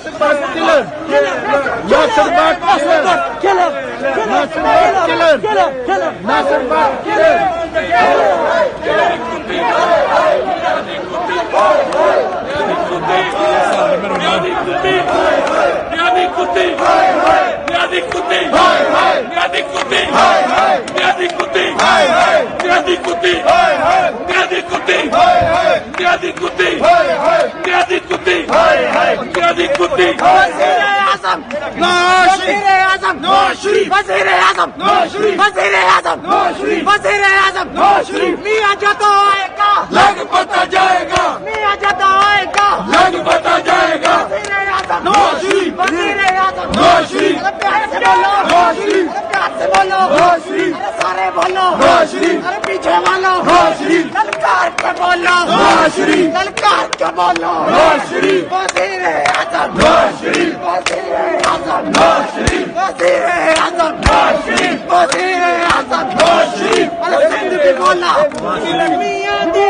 Nasserbach killer. Nasserbach killer. Nasserbach killer. Nasserbach killer. मियां जतो आएगा लग पता जाएगा, मियां जतो आएगा लग पता जाएगा। नवाज शरीफ नवाज शरीफ, प्यार से बोलो नवाज शरीफ, प्यार से बोलो नवाज शरीफ, अरे सारे बोलो नवाज शरीफ, अरे पीछे बोलो नवाज शरीफ, ललकार के बोलो नवाज शरीफ, ललकार के बोलो नवाज शरीफ, वज़ीर आज़म नवाज शरीफ, वज़ीर आज़म नवाज शरीफ, वज़ीर आज़म नवाज शरीफ, वज़ीर आज़म नवाज शरीफ। अरे सिंध भी बोला मियां दी